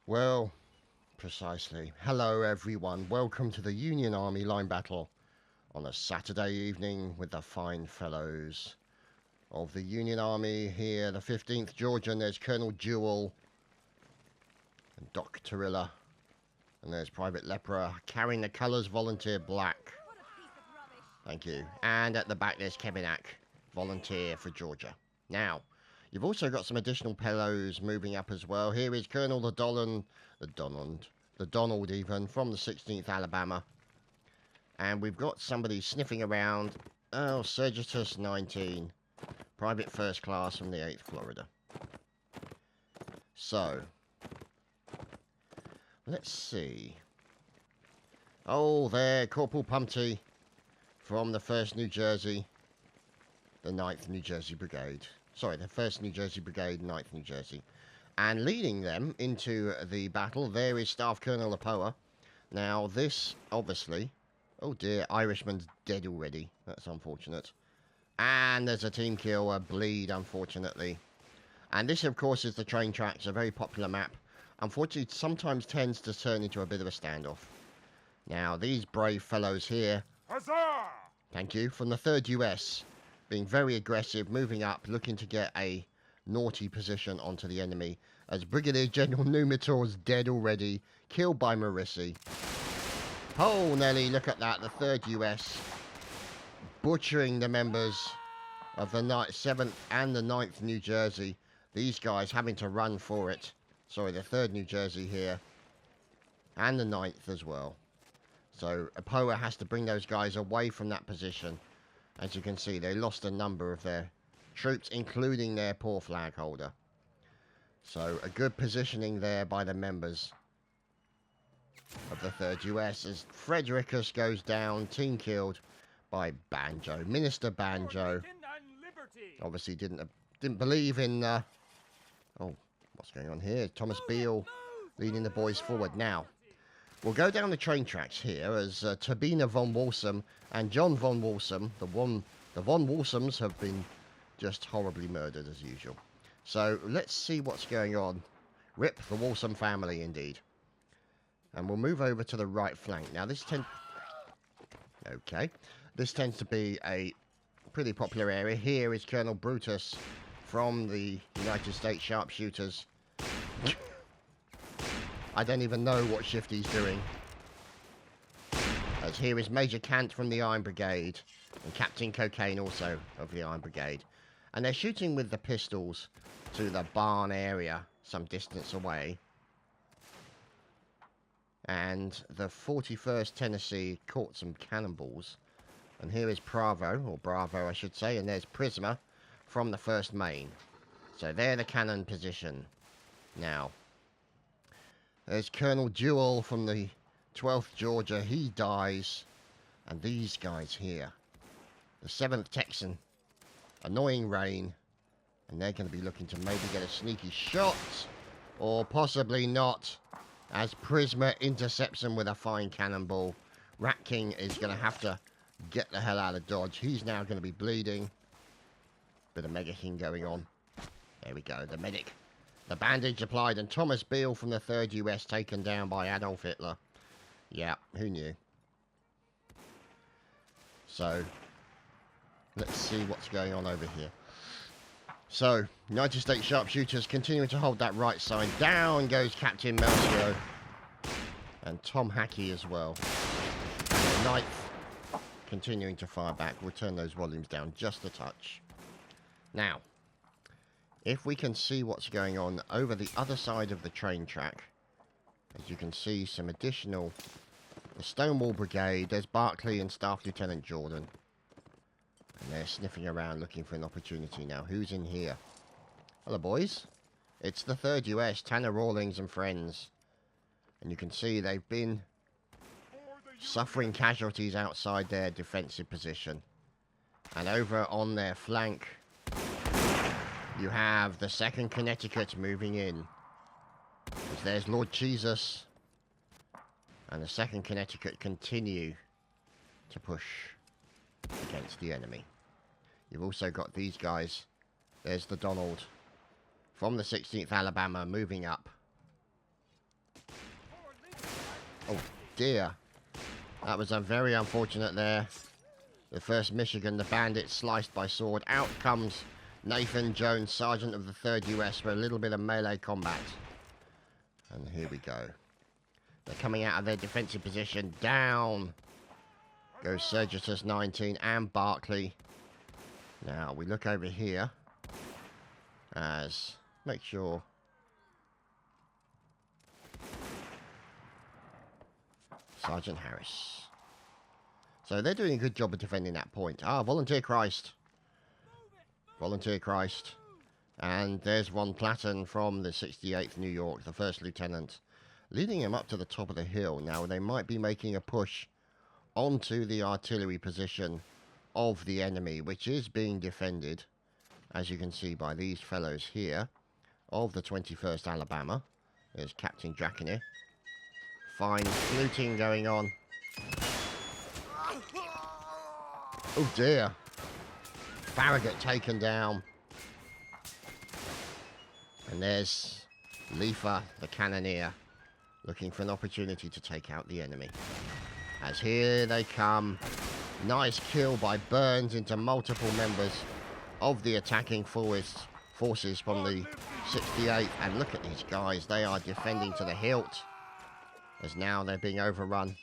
Well, precisely. Hello everyone, welcome to the Union Army line battle on a Saturday evening with the fine fellows of the Union Army here, the 15th Georgian. There's Colonel Jewell and Doc Torilla, and there's Private Lepra carrying the colours Volunteer Black. Thank you. And at the back there's Kevinak, Volunteer for Georgia. Now, you've also got some additional fellows moving up as well. Here is Colonel the Donald even, from the 16th Alabama. And we've got somebody sniffing around. Oh, Sergitus 19. Private First Class from the 8th Florida. So, let's see. Oh, there, Corporal Pumpty from the 1st New Jersey, the 9th New Jersey Brigade. Sorry, the 1st New Jersey Brigade, 9th New Jersey. And leading them into the battle, there is Staff Colonel Apoa. Now, this, obviously... Oh dear, Irishman's dead already. That's unfortunate. And there's a team kill, a bleed, unfortunately. And this, of course, is the train tracks, a very popular map. Unfortunately, it sometimes tends to turn into a bit of a standoff. Now, these brave fellows here... Huzzah! Thank you, from the 3rd US... being very aggressive, moving up, looking to get a naughty position onto the enemy. As Brigadier General Numitor's dead already, killed by Marissi. Oh, Nelly, look at that, the 3rd US butchering the members of the 7th and the 9th New Jersey. These guys having to run for it. Sorry, the 3rd New Jersey here. And the 9th as well. So, Apoa has to bring those guys away from that position. As you can see, they lost a number of their troops, including their poor flag holder. So, a good positioning there by the members of the 3rd US as Frederickus goes down, team killed by Banjo. Minister Banjo obviously didn't believe in... oh, what's going on here? Thomas Beale leading the boys forward. Now, we'll go down the train tracks here as Tabina von Walsum and John von Walsum, the Von Walsums, have been just horribly murdered as usual. So let's see what's going on. Rip the Walsum family, indeed. And we'll move over to the right flank. Now this this tends to be a pretty popular area. Here is Colonel Brutus from the United States Sharpshooters. I don't even know what shift he's doing. As here is Major Kant from the Iron Brigade. And Captain Cocaine also of the Iron Brigade. And they're shooting with the pistols to the barn area some distance away. And the 41st Tennessee caught some cannonballs. And here is Bravo I should say. And there's Prisma from the 1st Maine. So they're the cannon position. Now, there's Colonel Jewell from the 12th Georgia. He dies. And these guys here. The 7th Texan. Annoying Rain. And they're going to be looking to maybe get a sneaky shot. Or possibly not. As Prisma intercepts him with a fine cannonball. Rat King is going to have to get the hell out of Dodge. He's now going to be bleeding. Bit of Mega King going on. There we go, the medic. The bandage applied, and Thomas Beale from the 3rd US taken down by Adolf Hitler. Yeah, who knew? So, let's see what's going on over here. So, United States Sharpshooters continuing to hold that right side. Down goes Captain Melcio. And Tom Hackey as well. And the 9th continuing to fire back. We'll turn those volumes down just a touch. Now, if we can see what's going on over the other side of the train track. As you can see, some additional... The Stonewall Brigade. There's Barclay and Staff Lieutenant Jordan. And they're sniffing around looking for an opportunity now. Who's in here? Hello, boys. It's the 3rd US, Tanner Rawlings and friends. And you can see they've been suffering casualties outside their defensive position. And over on their flank, you have the 2nd Connecticut moving in. As there's Lord Jesus. And the 2nd Connecticut continue to push against the enemy. You've also got these guys. There's the Donald from the 16th Alabama moving up. Oh, dear. That was a very unfortunate there. The 1st Michigan, the bandit, sliced by sword. Out comes Nathan Jones, Sergeant of the 3rd US, for a little bit of melee combat. And here we go. They're coming out of their defensive position. Down goes Sergitus 19 and Barclay. Now, we look over here as... Make sure... Sergeant Harris. So they're doing a good job of defending that point. Ah, Volunteer Christ. Volunteer Christ. And there's Von Platten from the 68th New York, the 1st Lieutenant, leading him up to the top of the hill. Now, they might be making a push onto the artillery position of the enemy, which is being defended, as you can see by these fellows here, of the 21st Alabama. There's Captain Drakenir. Fine fluting going on. Oh dear. Farragut taken down. And there's Leifa, the cannoneer, looking for an opportunity to take out the enemy. As here they come. Nice kill by Burns into multiple members of the attacking forces from the 68th. And look at these guys. They are defending to the hilt. As now they're being overrun.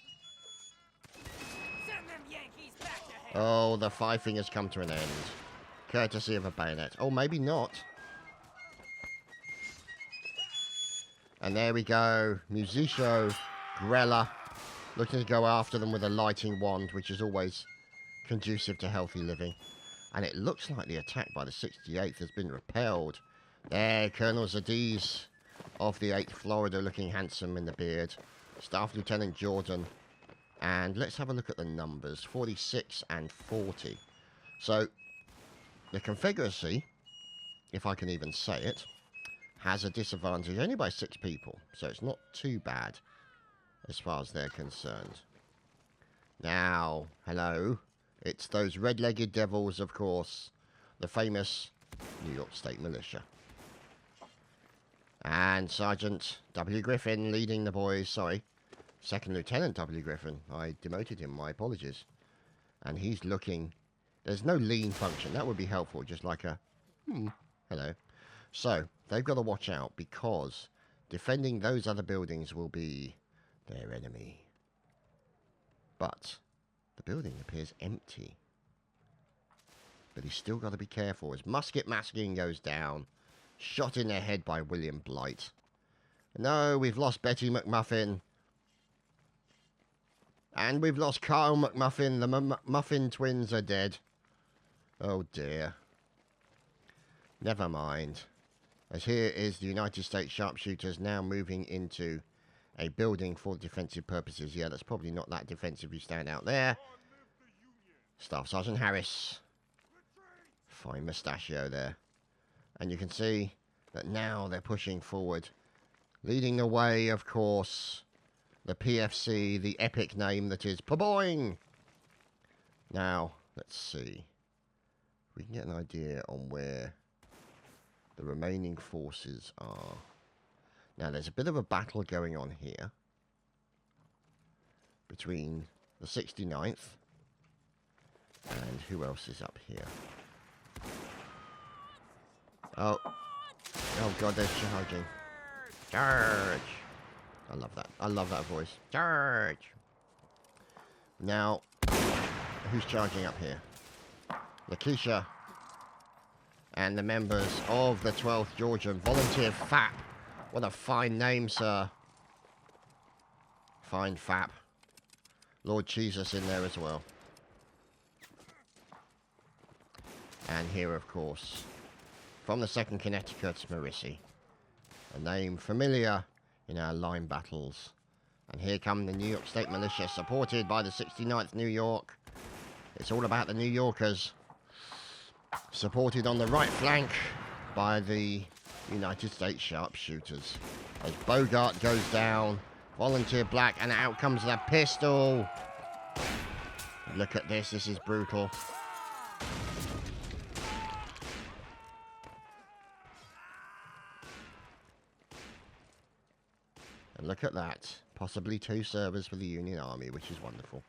Oh, the fighting has come to an end. Courtesy of a bayonet. Oh, maybe not. And there we go. Musicio Grella looking to go after them with a lighting wand, which is always conducive to healthy living. And it looks like the attack by the 68th has been repelled. There, Colonel Zadiz of the 8th Florida, looking handsome in the beard. Staff Lieutenant Jordan. And let's have a look at the numbers. 46 and 40. So, the Confederacy, if I can even say it, has a disadvantage only by 6 people. So it's not too bad as far as they're concerned. Now, hello. It's those red-legged devils, of course. The famous New York State Militia. And Sergeant W. Griffin leading the boys, sorry. 2nd Lieutenant W. Griffin. I demoted him, my apologies. And he's looking... There's no lean function. That would be helpful, just like a... hello. So, they've got to watch out, because defending those other buildings will be their enemy. But the building appears empty. But he's still got to be careful as musket masking goes down. Shot in the head by William Blight. No, we've lost Betty McMuffin. And we've lost Carl McMuffin. The Muffin twins are dead. Oh dear. Never mind. As here is the United States sharpshooters now moving into a building for defensive purposes. Yeah, that's probably not that defensive. You stand out there. Staff Sergeant Harris. Fine mustachio there. And you can see that now they're pushing forward. Leading the way, of course, the PFC, the epic name that is Paboing. Now, let's see. We can get an idea on where the remaining forces are. Now, there's a bit of a battle going on here between the 69th and who else is up here? Oh God, they're charging. Charge! I love that. I love that voice. Charge! Now, who's charging up here? Lakeisha and the members of the 12th Georgian Volunteer FAP. What a fine name, sir. Fine FAP. Lord Jesus in there as well. And here, of course, from the 2nd Connecticut, Marissi. A name familiar in our line battles. And here come the New York State Militia, supported by the 69th New York. It's all about the New Yorkers. Supported on the right flank by the United States sharpshooters. As Bogart goes down, Volunteer Black, and out comes the pistol. Look at this, this is brutal. And look at that. Possibly 2 servers for the Union Army, which is wonderful.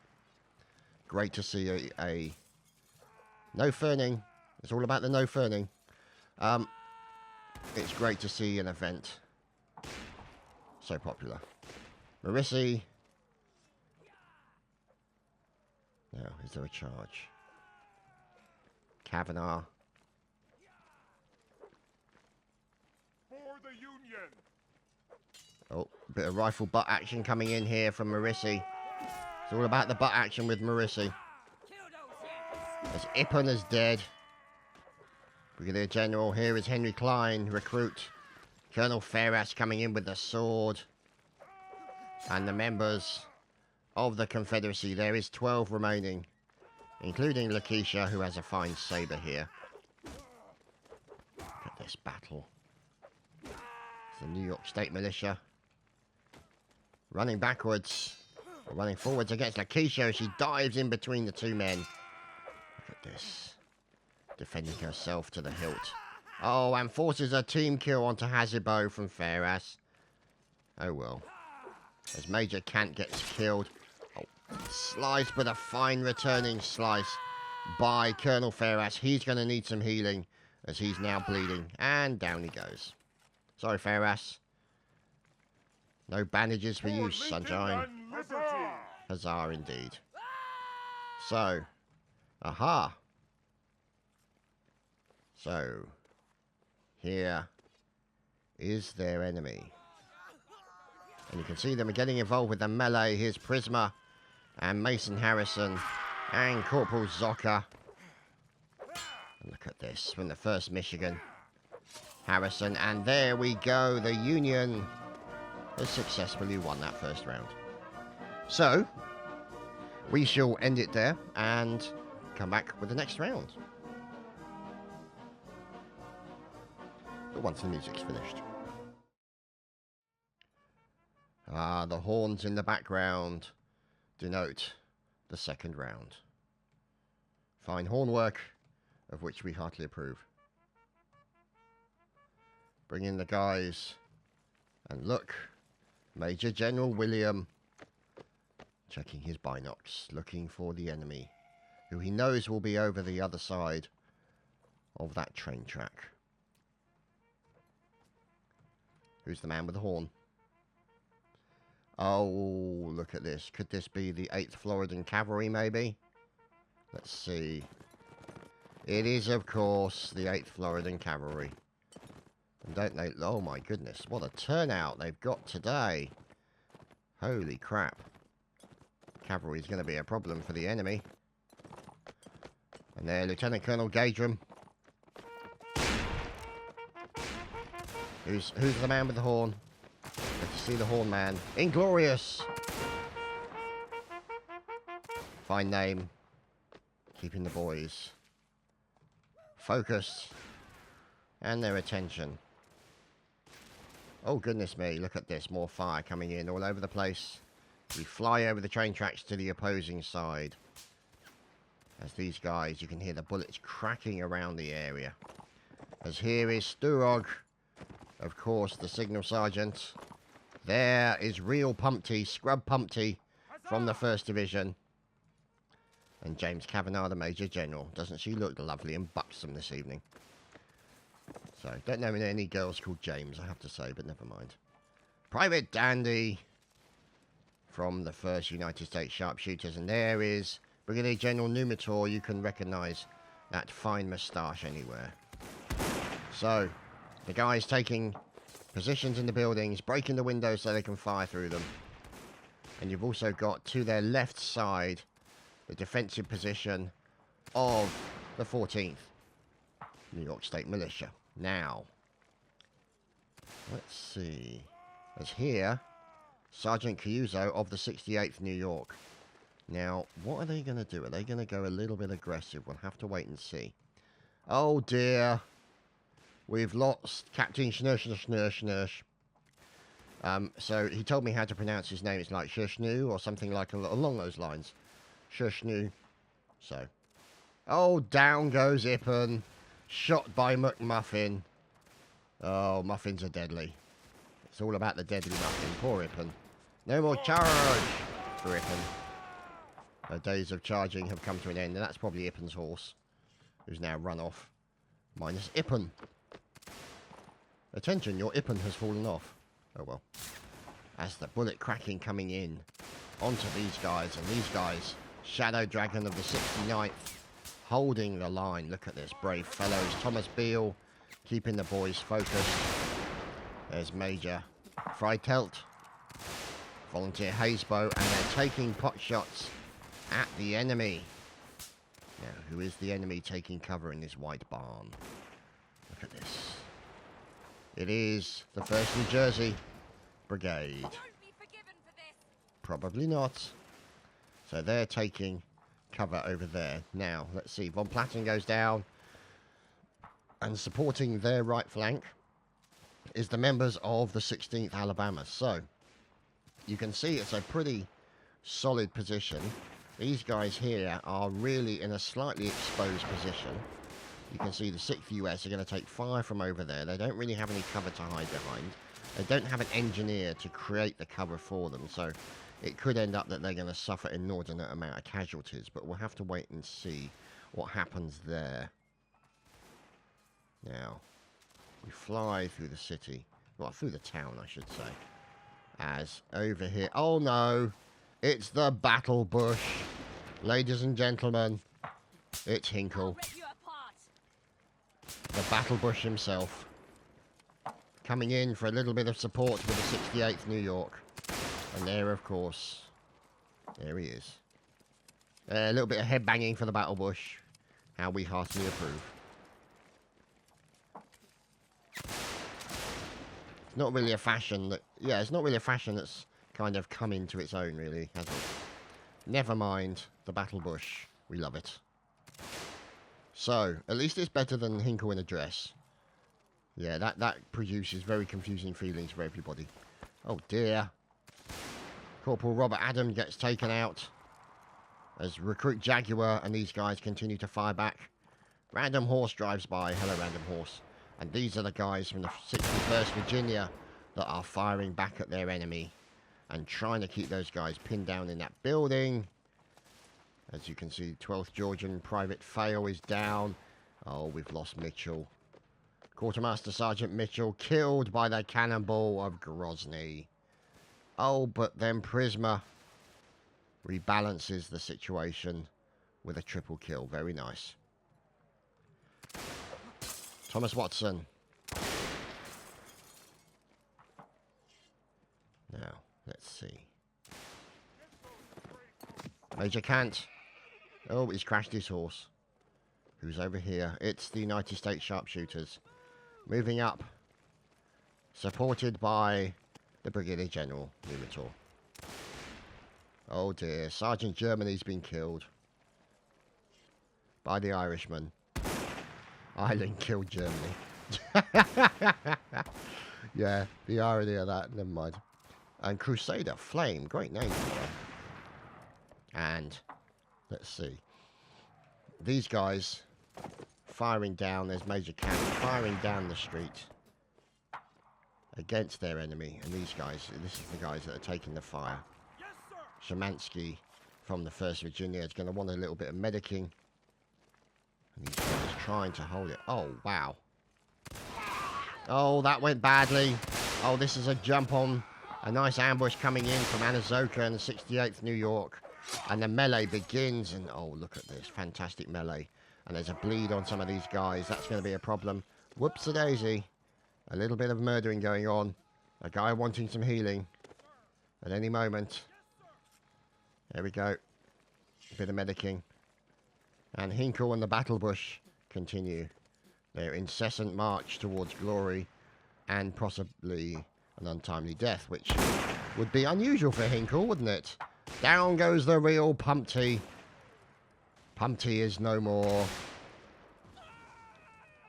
Great to see a no ferning. It's all about the no ferning. It's great to see an event so popular. Marissi. Now, is there a charge? Kavanagh. For the Union. Oh, a bit of rifle butt action coming in here from Marissi. It's all about the butt action with Marissi. As Ippen is dead. Brigadier General, here is Henry Klein, recruit. Colonel Ferras coming in with the sword. And the members of the Confederacy. There is 12 remaining, including Lakeisha, who has a fine saber here. Look at this battle. It's the New York State Militia. Running backwards. Running forwards against Lakeisha. She dives in between the 2 men. Look at this. Defending herself to the hilt. Oh, and forces a team kill onto Hazibo from Ferras. Oh well. As Major Kant gets killed. Oh, slice, but a fine returning slice by Colonel Ferras. He's going to need some healing as he's now bleeding. And down he goes. Sorry, Ferras. No bandages for you, Sunshine. Huzzah, indeed. So, aha. So, here is their enemy. And you can see them getting involved with the melee. Here's Prisma and Mason Harrison and Corporal Zocker. And look at this from the 1st Michigan. Harrison, and there we go. The Union has successfully won that 1st round. So, we shall end it there and come back with the next round. But once the music's finished. Ah, the horns in the background denote the 2nd round. Fine horn work, of which we heartily approve. Bring in the guys, and look, Major General William, checking his binocs, looking for the enemy, who he knows will be over the other side of that train track. Who's the man with the horn? Oh, look at this. Could this be the 8th Floridan Cavalry, maybe? Let's see. It is, of course, the 8th Floridan Cavalry. And don't they... Oh, my goodness. What a turnout they've got today. Holy crap. Cavalry is going to be a problem for the enemy. And there, Lieutenant Colonel Gadram. Who's the man with the horn? Let's see the horn man. Inglorious! Fine name. Keeping the boys focused and their attention. Oh, goodness me. Look at this. More fire coming in all over the place. We fly over the train tracks to the opposing side. As these guys, you can hear the bullets cracking around the area. As here is Sturog. Of course, the signal sergeant. There is real Pumpty, Scrub Pumpty from the 1st Division. And James Kavanagh, the Major General. Doesn't she look lovely and buxom this evening? So, don't know any girls called James, I have to say, but never mind. Private Dandy from the 1st United States Sharpshooters. And there is Brigadier General Numitor. You can recognise that fine moustache anywhere. So, the guys taking positions in the buildings, breaking the windows so they can fire through them. And you've also got, to their left side, the defensive position of the 14th New York State Militia. Now, let's see. As here, Sergeant Cayuso of the 68th New York. Now, what are they going to do? Are they going to go a little bit aggressive? We'll have to wait and see. Oh dear. We've lost Captain Schnursch. So he told me how to pronounce his name. It's like Shishnu or something like along those lines. Shishnu. So. Oh, down goes Ippen. Shot by McMuffin. Oh, muffins are deadly. It's all about the deadly muffin. Poor Ippen. No more charge for Ippen. The days of charging have come to an end, and that's probably Ippen's horse, who's now run off. Minus Ippen. Attention, your Ippen has fallen off. Oh well. As the bullet cracking coming in onto these guys, and these guys, Shadow Dragon of the 69th, holding the line. Look at this, brave fellows. Thomas Beale keeping the boys focused. There's Major Freitelt, Volunteer Hazebow, and they're taking pot shots at the enemy. Now, who is the enemy taking cover in this white barn? Look at this. It is the 1st New Jersey Brigade. Won't be forgiven for this. Probably not. So they're taking cover over there. Now, let's see. Von Platten goes down. And supporting their right flank is the members of the 16th Alabama. So, you can see it's a pretty solid position. These guys here are really in a slightly exposed position. You can see the 6th US are going to take fire from over there. They don't really have any cover to hide behind. They don't have an engineer to create the cover for them. So, it could end up that they're going to suffer an inordinate amount of casualties. But we'll have to wait and see what happens there. Now, we fly through the city. Well, through the town, I should say. As over here... Oh, no! It's the Battle Bush. Ladies and gentlemen, it's Hinkle. Rip you apart. The Battle Bush himself. Coming in for a little bit of support with the 68th New York. And there, of course, there he is. A little bit of head banging for the Battle Bush. How we heartily approve. It's not really a fashion that... Yeah, it's not really a fashion that's kind of come into its own, really, has it? Never mind the Battle Bush. We love it. So, at least it's better than Hinkle in a dress. Yeah, that produces very confusing feelings for everybody. Oh, dear. Corporal Robert Adam gets taken out as Recruit Jaguar and these guys continue to fire back. Random Horse drives by. Hello, Random Horse. And these are the guys from the 61st Virginia that are firing back at their enemy and trying to keep those guys pinned down in that building. As you can see, 12th Georgian Private Fail is down. Oh, we've lost Mitchell. Quartermaster Sergeant Mitchell killed by the cannonball of Grozny. Oh, but then Prisma rebalances the situation with a triple kill. Very nice. Thomas Watson. Now, let's see. Major Kant. Oh, he's crashed his horse. Who's over here? It's the United States Sharpshooters. Moving up. Supported by the Brigadier General, Numitor. Oh dear, Sergeant Germany's been killed. By the Irishman. Ireland killed Germany. Yeah, the irony of that, never mind. And Crusader, Flame, great name. And, let's see. These guys firing down, there's Major Cannon firing down the street against their enemy. And these guys, this is the guys that are taking the fire. Yes, sir. Shemansky from the 1st Virginia is going to want a little bit of medicing. And these guys trying to hold it. Oh, wow. Oh, that went badly. Oh, this is a jump on. A nice ambush coming in from Anazoka and the 68th New York. And the melee begins. And, oh, look at this. Fantastic melee. And there's a bleed on some of these guys. That's going to be a problem. Whoops-a-daisy. A little bit of murdering going on. A guy wanting some healing. At any moment. There we go. A bit of medicing. And Hinkle and the Battle Bush continue their incessant march towards glory and possibly an untimely death, which would be unusual for Hinkle, wouldn't it? Down goes the real Pumpty. Pumpty is no more.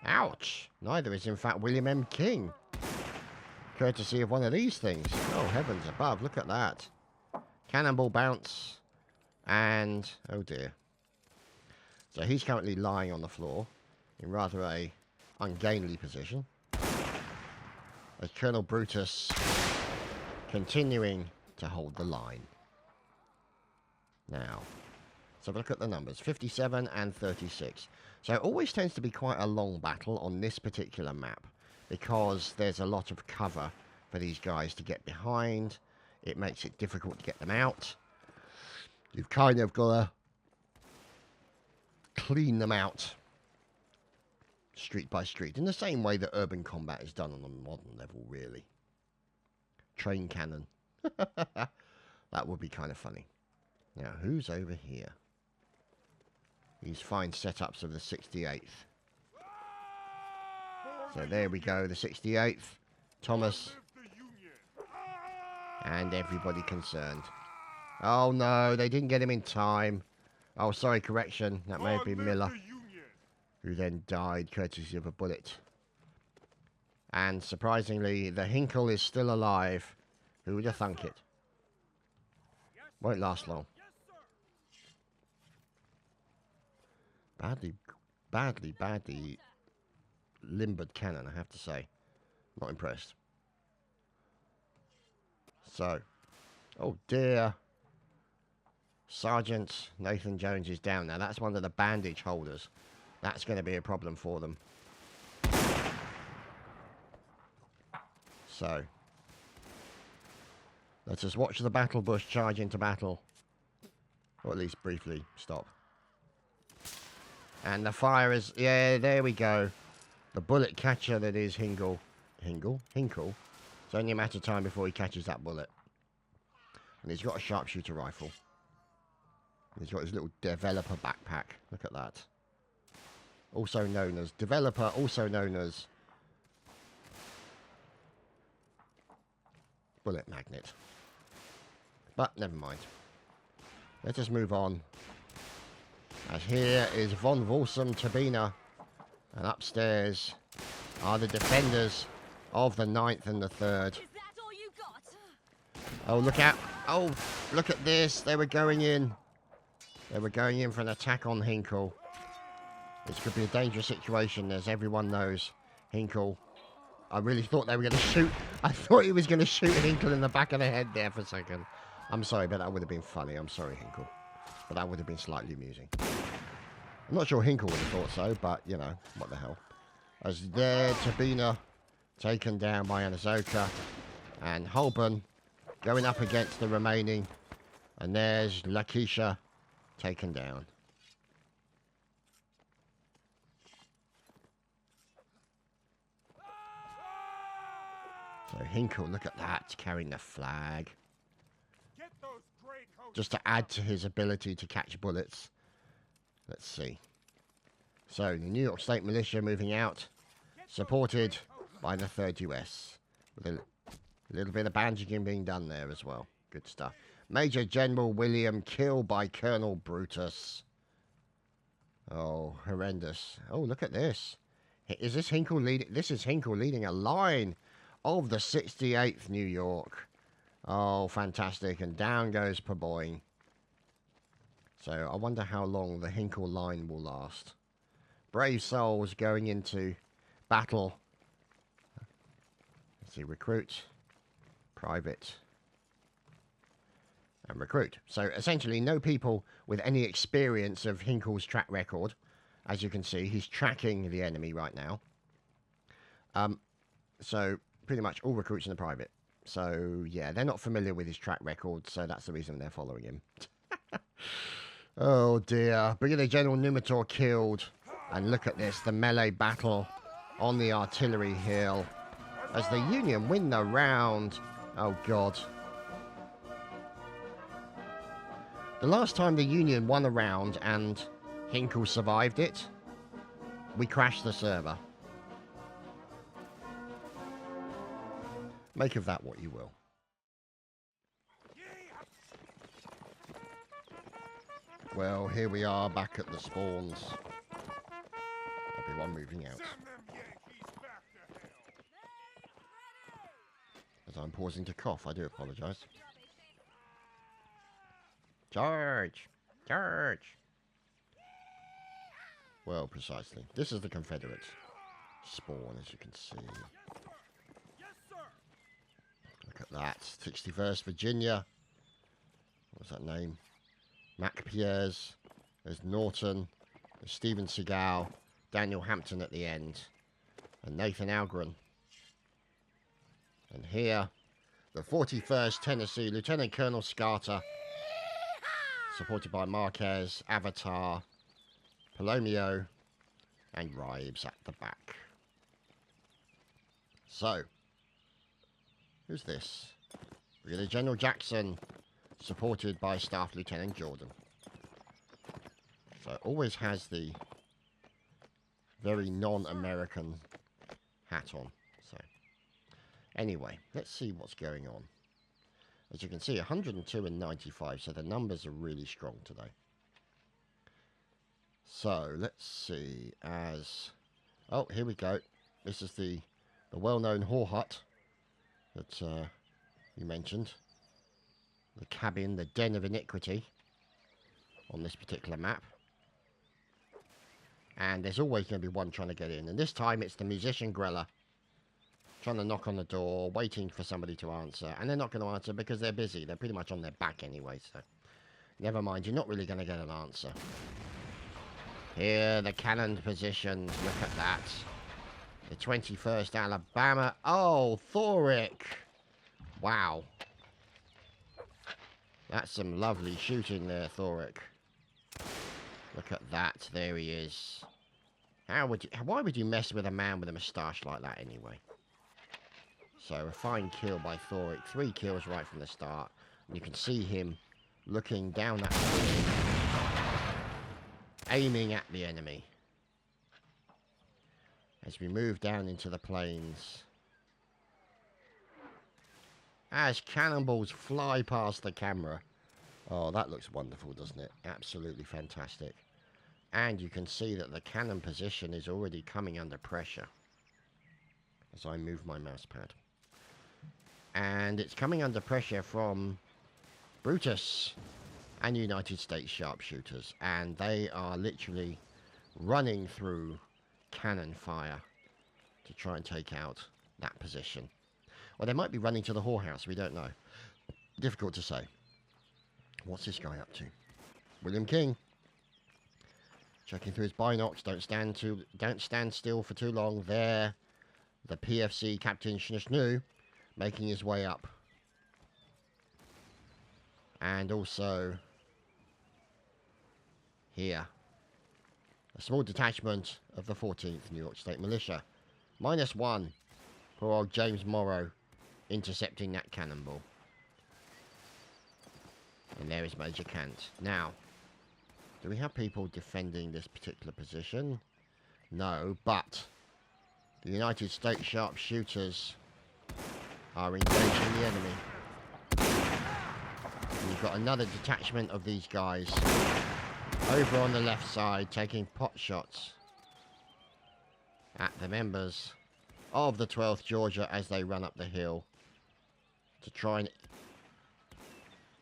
Ouch! Neither is in fact William M. King. Courtesy of one of these things. Oh, heavens above, look at that. Cannonball bounce. And, oh dear. So he's currently lying on the floor in rather a ungainly position. as Colonel Brutus continuing to hold the line. Now, let's have a look at the numbers. 57 and 36. So it always tends to be quite a long battle on this particular map, because there's a lot of cover for these guys to get behind. It makes it difficult to get them out. You've kind of got to clean them out street by street, in the same way that urban combat is done on a modern level, really. Train cannon. That would be kind of funny. Now, who's over here? These fine setups of the 68th. So there we go, the 68th. Thomas. And everybody concerned. Oh no, they didn't get him in time. Oh, sorry, correction. That may have been Miller, who then died courtesy of a bullet. And surprisingly, the Hinkle is still alive. Who would have thunk it? Won't last long. Badly limbered cannon, I have to say. Not impressed. So, oh dear. Sergeant Nathan Jones is down now. That's one of the bandage holders. That's going to be a problem for them. So, let us watch the battle bush charge into battle. Or at least briefly stop. And the fire is... Yeah, there we go. The bullet catcher that is Hinkle. Hinkle? It's only a matter of time before he catches that bullet. And he's got a sharpshooter rifle. He's got his little developer backpack. Look at that. Also known as developer, also known as bullet magnet. But never mind. Let us move on. As here is von Walsum Tabina. And upstairs are the defenders of the 9th and the 3rd. Is that all you got? Oh, look out. Oh, look at this. They were going in. They were going in for an attack on Hinkle. This could be a dangerous situation, as everyone knows. Hinkle. I really thought they were going to shoot. I thought he was going to shoot Hinkle in the back of the head there for a second. I'm sorry, but that would have been funny. I'm sorry, Hinkle. But that would have been slightly amusing. I'm not sure Hinkle would have thought so, but, you know, what the hell. As there, Tabina taken down by Anazoka. And Holborn going up against the remaining. And there's Lakeisha taken down. So Hinkle, look at that, carrying the flag. Just to add to his ability to catch bullets. Let's see. So, the New York State Militia moving out, supported by the 3rd US. With a little bit of bandaging being done there as well. Good stuff. Major General William killed by Colonel Brutus. Oh, horrendous. Oh, look at this. Is this Hinkle leading? This is Hinkle leading a line of the 68th New York. Oh, fantastic. And down goes Purboyne. So I wonder how long the Hinkle line will last. Brave souls going into battle. Let's see, recruit, private, and recruit. So essentially no people with any experience of Hinkle's track record. As you can see, he's tracking the enemy right now. So pretty much all recruits in the private. So yeah, they're not familiar with his track record, so that's the reason they're following him. Oh dear. Brigadier General Numitor killed. And look at this, the melee battle on the artillery hill. As the Union win the round. Oh god. The last time the Union won a round and Hinkle survived it, we crashed the server. Make of that what you will. Well, here we are back at the spawns. Everyone moving out. As I'm pausing to cough, I do apologise. Charge! Charge! Well, precisely. This is the Confederate spawn, as you can see. Look at that. 61st Virginia. What's that name? Mac Pierres. There's Norton. There's Steven Seagal. Daniel Hampton at the end. And Nathan Algren. And here, the 41st Tennessee, Lieutenant Colonel Scarter. Supported by Marquez, Avatar, Palomio, and Rives at the back. So, who's this? Brigadier General Jackson, supported by Staff Lieutenant Jordan. So, always has the very non-American hat on. So, anyway, let's see what's going on. As you can see, 102 and 95, so the numbers are really strong today. So, let's see, oh, here we go. This is the well-known whore hut that you mentioned. The cabin, the den of iniquity on this particular map. And there's always going to be one trying to get in. And this time it's the musician Grella. Trying to knock on the door, waiting for somebody to answer. And they're not going to answer because they're busy. They're pretty much on their back anyway, so never mind. You're not really going to get an answer. Here, the cannon positions. Look at that. The 21st Alabama. Oh, Thoric. Wow. That's some lovely shooting there, Thoric. Look at that. There he is. Why would you mess with a man with a moustache like that anyway? So, a fine kill by Thoric. 3 kills right from the start. And you can see him looking down that street, aiming at the enemy. As we move down into the plains. As cannonballs fly past the camera. Oh, that looks wonderful, doesn't it? Absolutely fantastic. And you can see that the cannon position is already coming under pressure. As I move my mouse pad. And it's coming under pressure from Brutus and United States sharpshooters. And they are literally running through cannon fire to try and take out that position. Or they might be running to the whorehouse, we don't know. Difficult to say. What's this guy up to? William King. Checking through his binocs. Don't stand still for too long. There. The PFC Captain Shnishnu making his way up. And also here. A small detachment of the 14th New York State Militia. -1. Poor old James Morrow intercepting that cannonball. And there is Major Kant. Now, do we have people defending this particular position? No, but the United States sharpshooters are engaging the enemy. And you've got another detachment of these guys over on the left side taking pot shots at the members of the 12th Georgia as they run up the hill to try and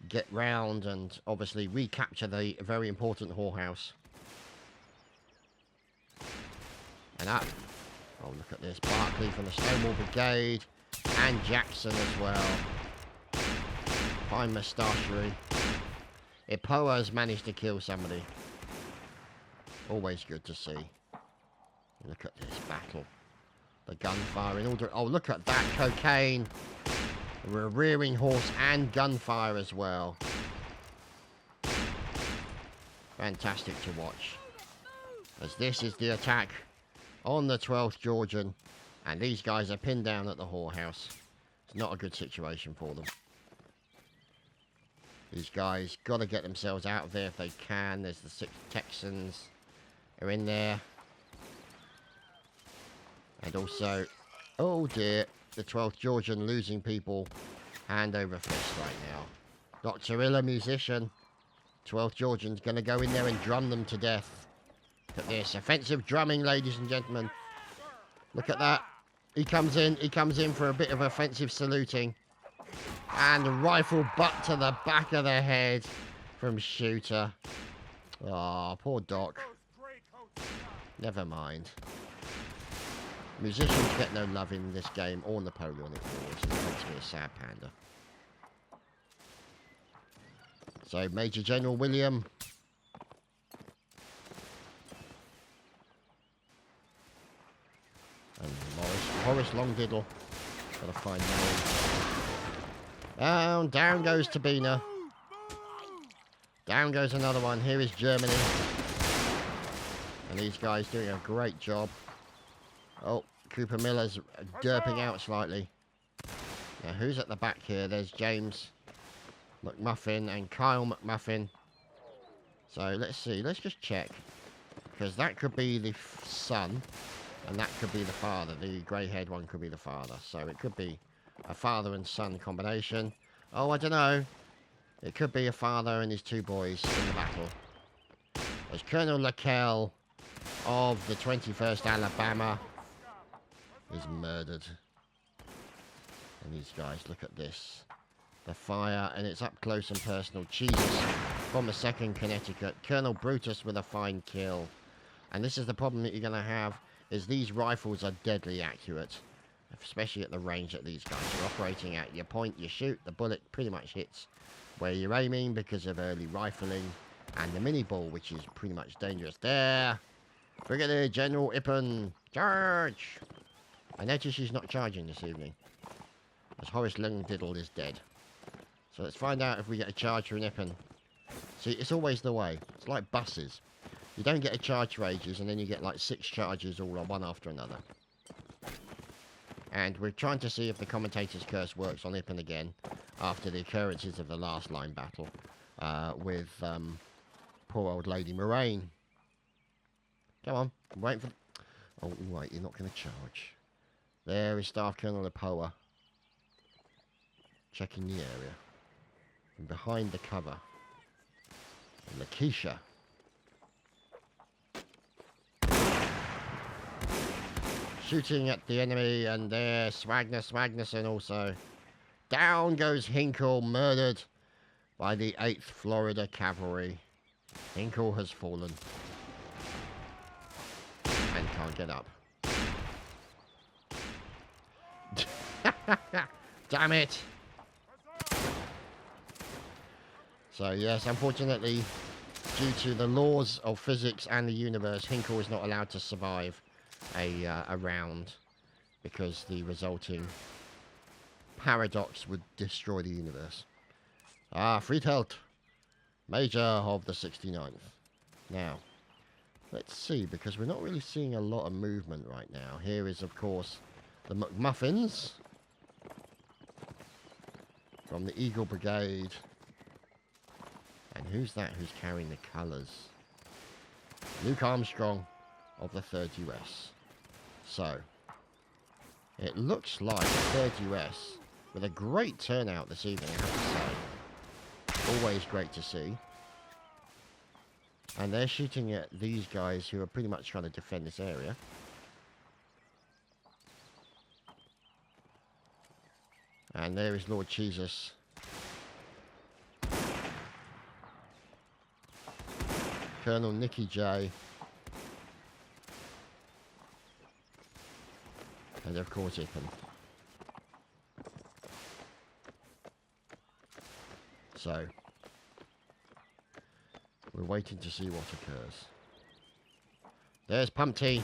get round and obviously recapture the very important whorehouse. And up. Oh, look at this. Barkley from the Stonewall Brigade. And Jackson as well. Fine moustachery. Ipoa has managed to kill somebody. Always good to see. Look at this battle. The gunfire in order. Oh, look at that. Cocaine. A rearing horse and gunfire as well. Fantastic to watch. As this is the attack on the 12th Georgian. And these guys are pinned down at the whorehouse. It's not a good situation for them. These guys got to get themselves out of there if they can. There's the 6 Texans are in there. And also, oh dear, the 12th Georgian losing people hand over fist right now. Dr. Illa, musician. 12th Georgian's going to go in there and drum them to death. Look at this. Offensive drumming, ladies and gentlemen. Look at that. He comes in for a bit of offensive saluting. And a rifle butt to the back of the head from Shooter. Oh, poor Doc. Never mind. Musicians get no love in this game or Napoleonic Wars. It makes me a sad panda. So, Major General William. And Horace Longdiddle. Got a fine name. Down goes Tabina. Down goes another one. Here is Germany. And these guys doing a great job. Oh, Cooper Miller's derping out slightly. Now, who's at the back here? There's James McMuffin and Kyle McMuffin. So, let's see. Let's just check. Because that could be the son. And that could be the father. The grey-haired one could be the father. So, it could be a father and son combination. Oh, I don't know. It could be a father and his two boys in the battle. There's Colonel Laquelle of the 21st Alabama is murdered. And these guys, look at this. The fire, and it's up close and personal. Jesus, from the 2nd Connecticut. Colonel Brutus with a fine kill. And this is the problem that you're going to have, is these rifles are deadly accurate. Especially at the range that these guys are operating at. You point, you shoot, the bullet pretty much hits where you're aiming because of early rifling. And the mini ball, which is pretty much dangerous. There! Brigadier General Ippen! Charge! I notice she's not charging this evening, as Horace Longdiddle is dead. So let's find out if we get a charge for an Ippen. See, it's always the way. It's like buses. You don't get a charge for ages, and then you get like 6 charges all on one after another. And we're trying to see if the commentator's curse works on Ippen again, after the occurrences of the last line battle, with poor old Lady Moraine. Come on, I'm waiting for... Oh, wait, you're not going to charge. There is Staff Colonel Apoa. Checking the area. From behind the cover. And Lakeisha. Shooting at the enemy, and there, Swagnerson also. Down goes Hinkle, murdered by the 8th Florida Cavalry. Hinkle has fallen. And can't get up. Damn it! So yes, unfortunately, due to the laws of physics and the universe, Hinkle is not allowed to survive a round, because the resulting paradox would destroy the universe. Friedhelt, Major of the 69th. Now, let's see, because we're not really seeing a lot of movement right now. Here is, of course, the McMuffins from the Eagle Brigade. And who's that who's carrying the colours? Luke Armstrong of the 3rd US. So, it looks like the 3rd US, with a great turnout this evening, I have to say. Always great to see. And they're shooting at these guys who are pretty much trying to defend this area. And there is Lord Jesus. Colonel Nicky J. And of course Ippen. So, we're waiting to see what occurs. There's Pumpty.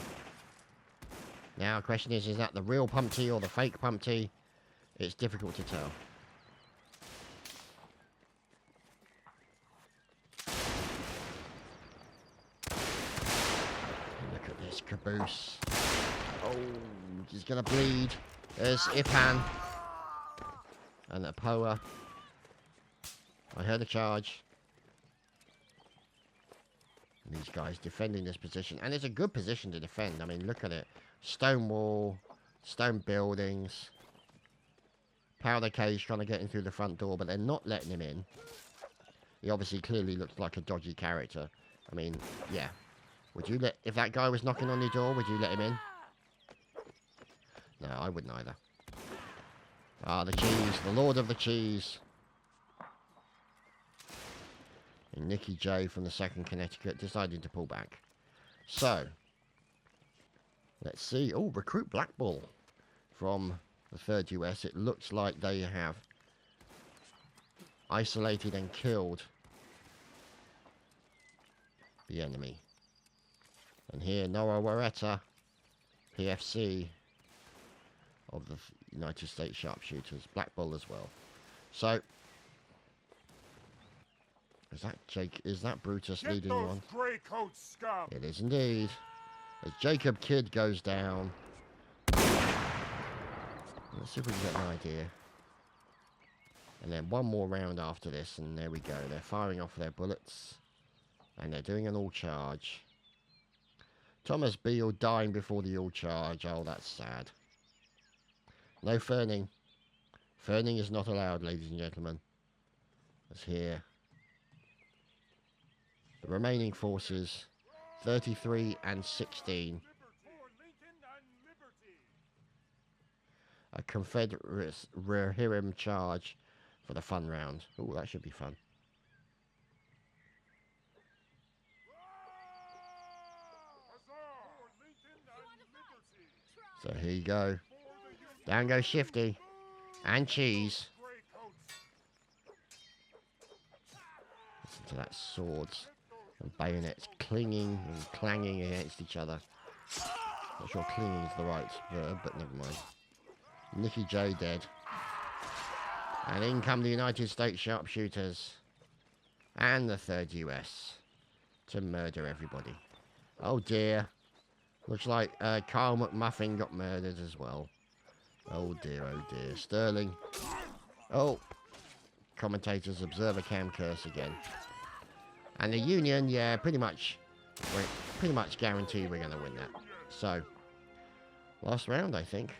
Now, the question is that the real Pumpty or the fake Pumpty? It's difficult to tell. Look at this caboose. Oh, he's going to bleed. There's Ipan. And Apoa. I heard a charge. And these guys defending this position. And it's a good position to defend. I mean, look at it. Stone wall. Stone buildings. Powder Cage trying to get in through the front door, but they're not letting him in. He obviously clearly looks like a dodgy character. I mean, yeah. Would you let... If that guy was knocking on your door, would you let him in? No, I wouldn't either. The cheese. The Lord of the Cheese. And Nicky J from the 2nd Connecticut decided to pull back. So, Let's see. Oh, recruit Black Bull from the 3rd US. It looks like they have isolated and killed the enemy. And here, Nora Waretta, PFC of the United States Sharpshooters. Black Bull as well. So, is that Jake? Is that Brutus Get leading those one? gray coat scum. It is indeed. As Jacob Kidd goes down. Let's see if we can get an idea. And then one more round after this, and there we go. They're firing off their bullets. And they're doing an all charge. Thomas Beale dying before the all charge. Oh, that's sad. No ferning. Ferning is not allowed, ladies and gentlemen. As here. The remaining forces, 33 and 16. For Lincoln and liberty. A Confederate Rehirim charge for the fun round. Oh, that should be fun. For Lincoln and liberty. So here you go. For the Union. Down goes Shifty. And Cheese. Gray coats. Listen to that swords and bayonets clinging and clanging against each other. Not sure clinging is the right verb, but never mind. Nicky J dead. And in come the United States Sharpshooters. And the 3rd US. To murder everybody. Oh dear. Looks like Carl McMuffin got murdered as well. Oh dear, oh dear. Sterling. Oh. Commentators observer cam curse again. And the Union, yeah, pretty much guaranteed we're going to win that. So, last round, I think.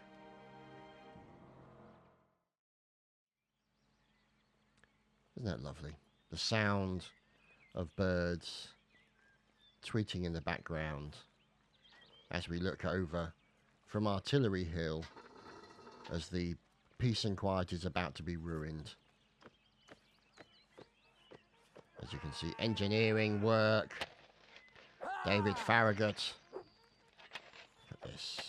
Isn't that lovely? The sound of birds tweeting in the background as we look over from Artillery Hill as the peace and quiet is about to be ruined. As you can see, engineering work. David Farragut. Look at this.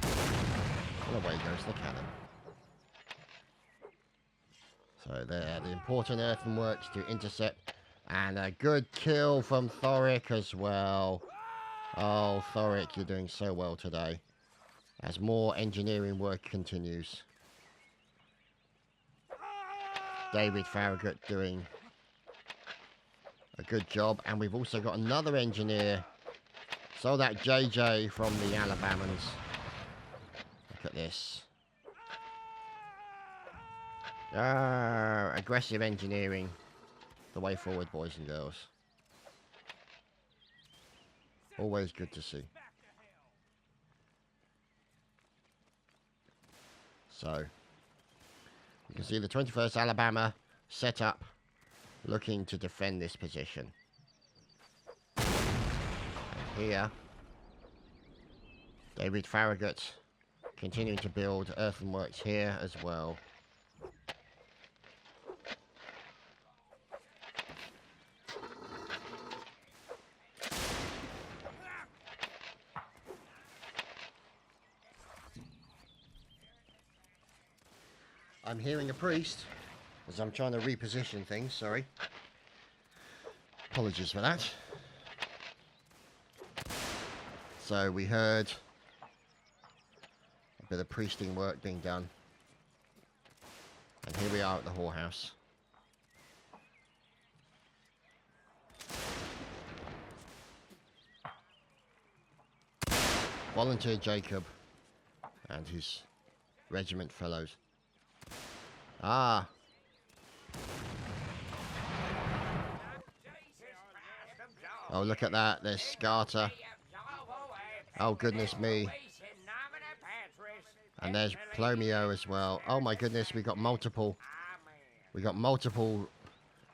And away goes the cannon. So there, the important earthworks to intercept. And a good kill from Thoric as well. Oh, Thoric, you're doing so well today. As more engineering work continues. David Farragut doing a good job. And we've also got another engineer. So that JJ from the Alabamans. Look at this. Aggressive engineering. The way forward, boys and girls. Always good to see. So, you can see the 21st Alabama set up, looking to defend this position. And here, David Farragut continuing to build earthworks here as well. I'm hearing a priest as I'm trying to reposition things, sorry. Apologies for that. So we heard a bit of priesting work being done. And here we are at the whorehouse. Volunteer Jacob and his regiment fellows. Ah. Oh, look at that. There's Scarter. Oh, goodness me. And there's Plomio as well. Oh, my goodness. We got multiple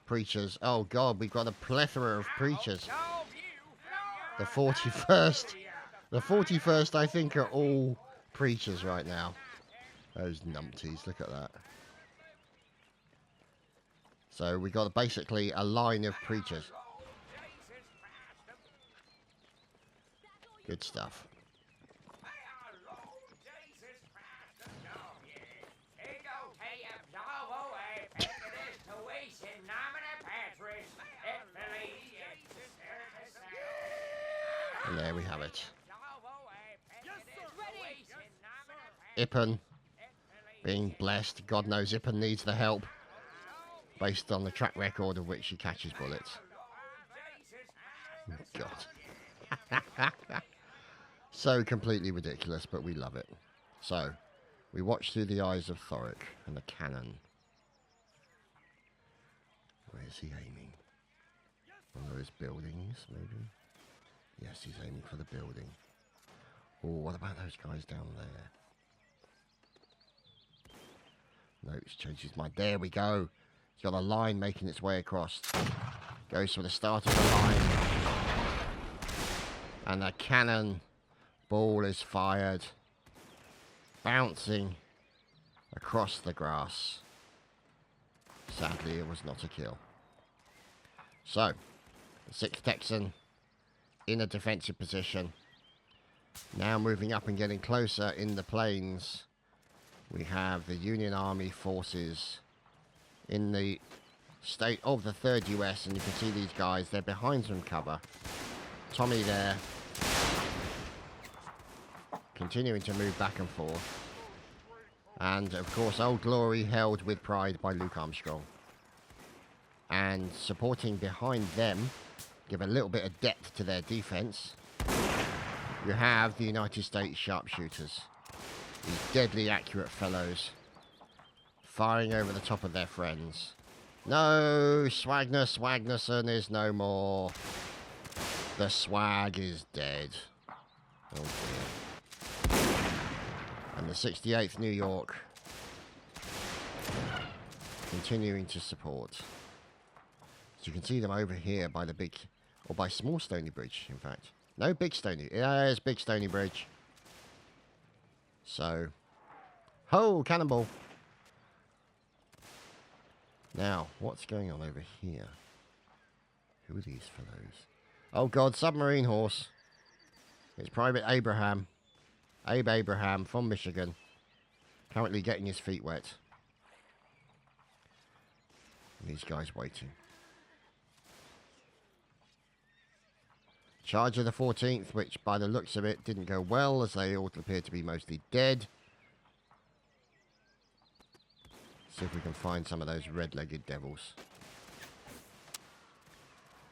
preachers. Oh, God. We've got a plethora of preachers. The 41st. The 41st, I think, are all preachers right now. Those numpties. Look at that. So we got basically a line of preachers. Good stuff. And there we have it. Ippen being blessed. God knows Ippen needs the help based on the track record of which he catches bullets. God. So completely ridiculous, but we love it. So, we watch through the eyes of Thoric and the cannon. Where's he aiming? One of those buildings, maybe? Yes, he's aiming for the building. Oh, what about those guys down there? No, it's changed his mind. There we go. He's got a line making its way across. Goes for the start of the line. And the cannon ball is fired. Bouncing across the grass. Sadly, it was not a kill. So, the 6th Texan in a defensive position. Now moving up and getting closer in the plains. We have the Union Army forces in the state of the 3rd US, and you can see these guys, they're behind some cover. Tommy there, continuing to move back and forth. And, of course, Old Glory held with pride by Luke Armstrong. And supporting behind them, give a little bit of depth to their defense, you have the United States sharpshooters. These deadly accurate fellows, firing over the top of their friends. No, Swagnerson is no more. The swag is dead. Oh dear. And the 68th New York continuing to support. So you can see them over here by the big, or by Small Stony Bridge, in fact. No, Big Stony. There's Big Stony Bridge. So, ho, cannonball. Now, what's going on over here? Who are these fellows? Oh God, submarine horse. It's Private Abraham. Abe Abraham from Michigan. Currently getting his feet wet. And these guys waiting. Charge of the 14th, which by the looks of it didn't go well, as they all appear to be mostly dead. See if we can find some of those red-legged devils.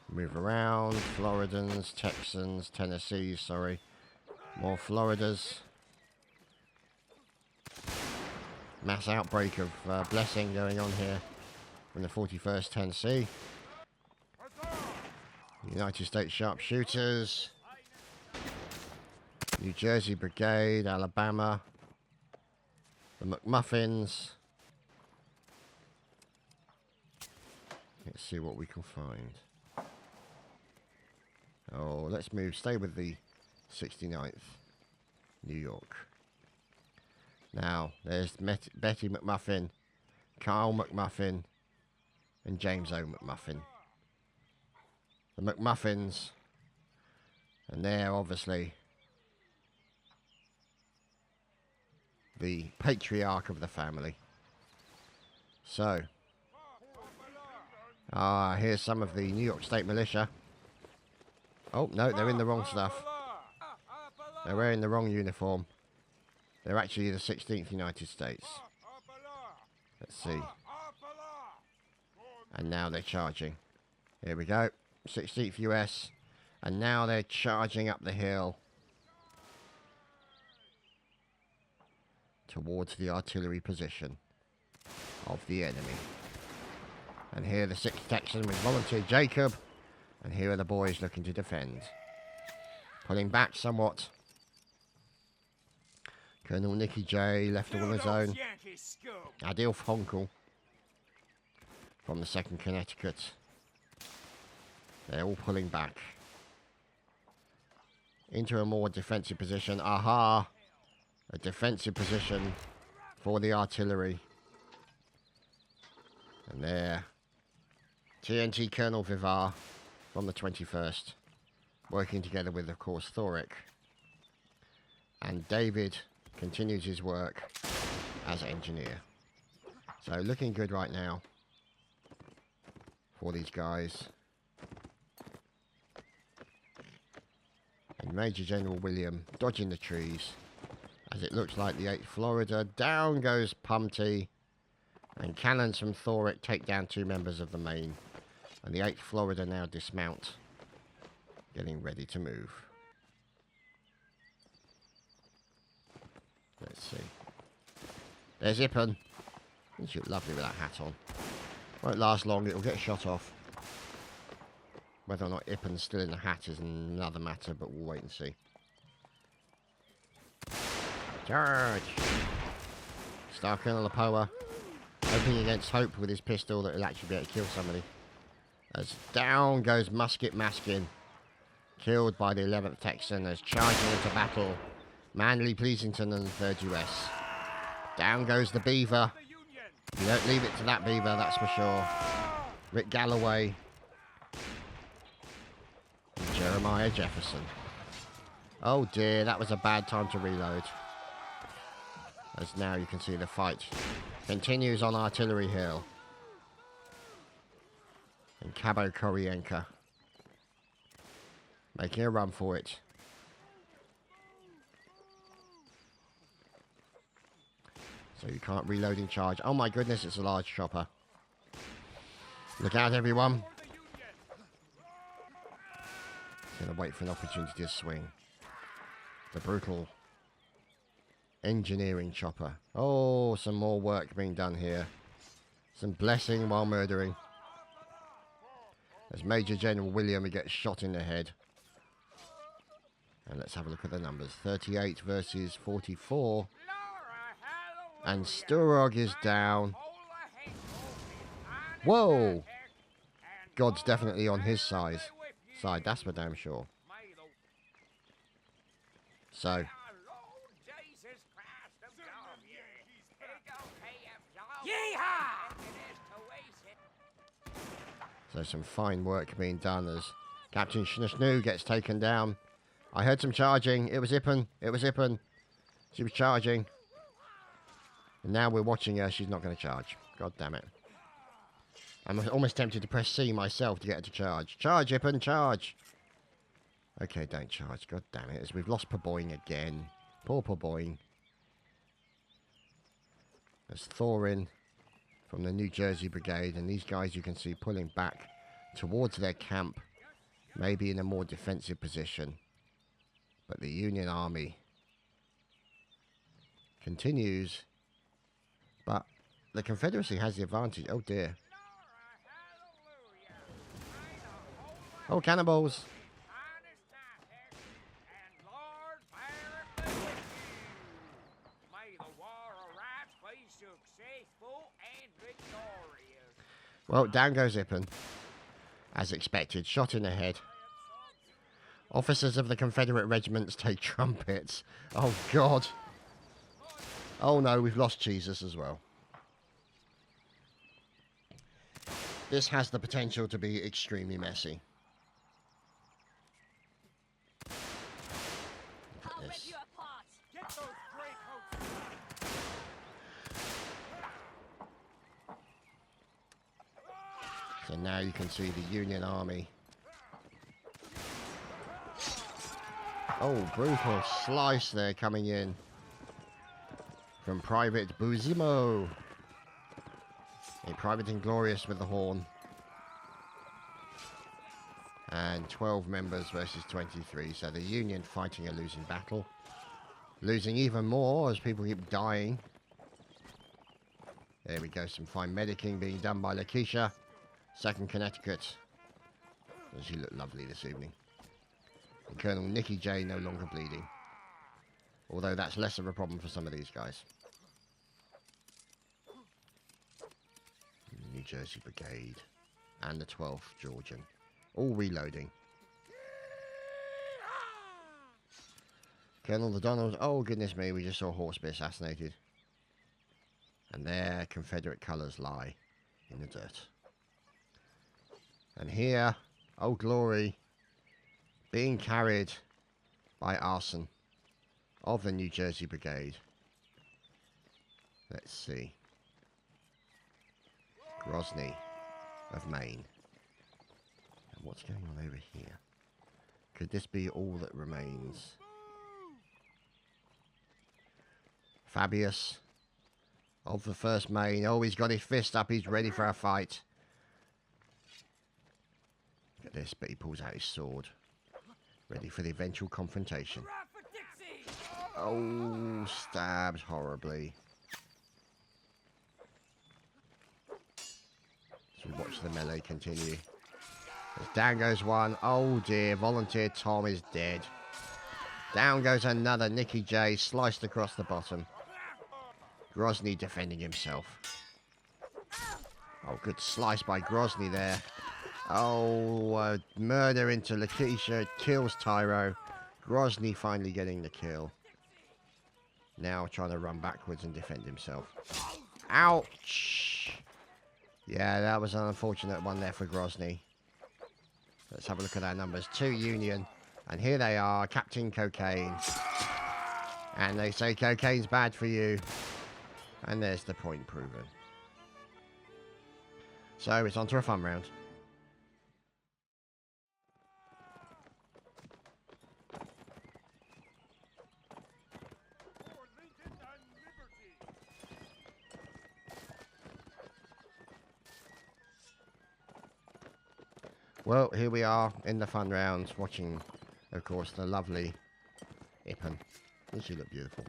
Move around. Floridans, Texans, Tennessee, sorry. More Floridas. Mass outbreak of blessing going on here from the 41st Tennessee. United States sharpshooters. New Jersey Brigade, Alabama. The McMuffins. Let's see what we can find. Oh, let's move. Stay with the 69th New York. Now, there's Betty McMuffin, Carl McMuffin, and James O. McMuffin. The McMuffins, and they're obviously the patriarch of the family. So, here's some of the New York State Militia. Oh, no, they're in the wrong stuff. They're wearing the wrong uniform. They're actually the 16th United States. Let's see. And now they're charging. Here we go. 16th US. And now they're charging up the hill towards the artillery position of the enemy. And here the 6th Texan with Volunteer Jacob. And here are the boys looking to defend. Pulling back somewhat. Colonel Nicky J left all on his own. Adil Fonkel from the 2nd Connecticut. They're all pulling back into a more defensive position. Aha! A defensive position for the artillery. And there, TNT Colonel Vivar from the 21st, working together with, of course, Thoric And David continues his work as engineer. So looking good right now for these guys. And Major General William dodging the trees as it looks like the 8th Florida. Down goes Pumpty. And cannons from Thoric take down 2 members of the main. And the 8th Florida now dismount, getting ready to move. Let's see. There's Ippen. She look lovely with that hat on. Won't last long, it'll get shot off. Whether or not Ippen's still in the hat is another matter, but we'll wait and see. Charge! Star Colonel Apoa, hoping against hope with his pistol that he'll actually be able to kill somebody. As down goes Musket Maskin, killed by the 11th Texan as charging into battle. Manly Pleasington and the 3rd US. Down goes the Beaver. You don't leave it to that Beaver, that's for sure. Rick Galloway. And Jeremiah Jefferson. Oh dear, that was a bad time to reload. As now you can see the fight continues on Artillery Hill. And Cabo Corienca making a run for it. So you can't reload in charge. Oh my goodness, it's a large chopper. Look out, everyone. Gonna wait for an opportunity to swing. The brutal engineering chopper. Oh, some more work being done here. Some blessing while murdering. As Major General William gets shot in the head. And let's have a look at the numbers. 38 versus 44. And Sturog is down. Whoa! God's definitely on his side, that's for damn sure. So. So some fine work being done as Captain Schnusnu gets taken down. I heard some charging. It was Ippen. It was Ippen. She was charging. And now we're watching her. She's not going to charge. God damn it. I'm almost tempted to press C myself to get her to charge. Charge, Ippen, charge. Okay, don't charge. God damn it. As we've lost Perboyne again. Poor Perboyne. There's Thorin from the New Jersey Brigade. And these guys you can see pulling back towards their camp. Maybe in a more defensive position. But the Union Army continues. But the Confederacy has the advantage. Oh dear. Oh, cannonballs. Well, down goes Ippen. As expected, shot in the head. Officers of the Confederate regiments take trumpets. Oh, God. Oh, no, we've lost Jesus as well. This has the potential to be extremely messy. Look at this. Get those gray coats. So now you can see the Union Army. Oh, brutal slice there coming in from Private Buzimo. A Private Inglorious with the horn. And 12 members versus 23. So the Union fighting a losing battle. Losing even more as people keep dying. There we go. Some fine medicing being done by Lakeisha. 2nd Connecticut. And she looked lovely this evening. And Colonel Nicky J no longer bleeding. Although that's less of a problem for some of these guys. New Jersey Brigade. And the 12th Georgian. All reloading. Colonel the Donald. Oh, goodness me. We just saw Horse be assassinated. And there Confederate colours lie in the dirt. And here, oh glory, being carried by arson. of the New Jersey Brigade. Let's see. Grozny of Maine. And what's going on over here? Could this be all that remains? Fabius of the 1st Maine. Oh, he's got his fist up. He's ready for a fight. Look at this, but he pulls out his sword. Ready for the eventual confrontation. Oh, stabbed horribly. So we watch the melee continue. As down goes one. Oh dear, Volunteer Tom is dead. Down goes another. Nicky J sliced across the bottom. Grozny defending himself. Oh, good slice by Grozny there. Oh, murder into Lakeisha. Kills Tyro. Grozny finally getting the kill. Now trying to run backwards and defend himself. Ouch! Yeah, that was an unfortunate one there for Grozny. Let's have a look at our numbers. 2 Union. And here they are, Captain Cocaine. And they say cocaine's bad for you. And there's the point proven. So it's on to a fun round. For Lincoln and liberty. Well, here we are in the fun round, watching, of course, the lovely Ippen. Doesn't she look beautiful?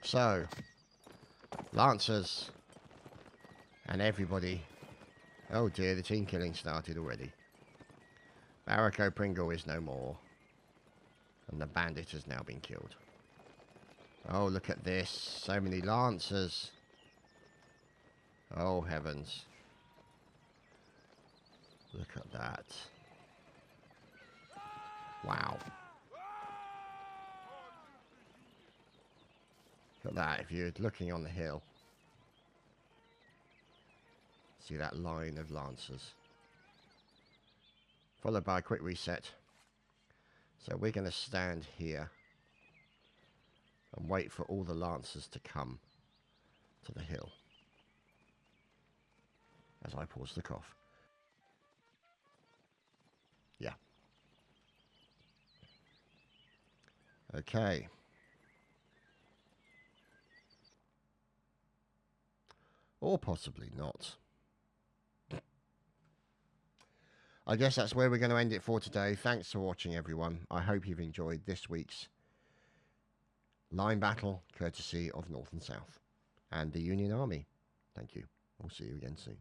So, Lancers and everybody. Oh dear, the team killing started already. Barraco Pringle is no more. And the bandit has now been killed. Oh, look at this. So many Lancers. Oh, heavens. Look at that. Wow. Look at that, if you're looking on the hill. See that line of Lancers. Followed by a quick reset. So we're going to stand here and wait for all the Lancers to come to the hill. As I pause the cough. Yeah. Okay. Or possibly not. I guess that's where we're going to end it for today. Thanks for watching, everyone. I hope you've enjoyed this week's line battle, courtesy of North and South and the Union Army. Thank you. We'll see you again soon.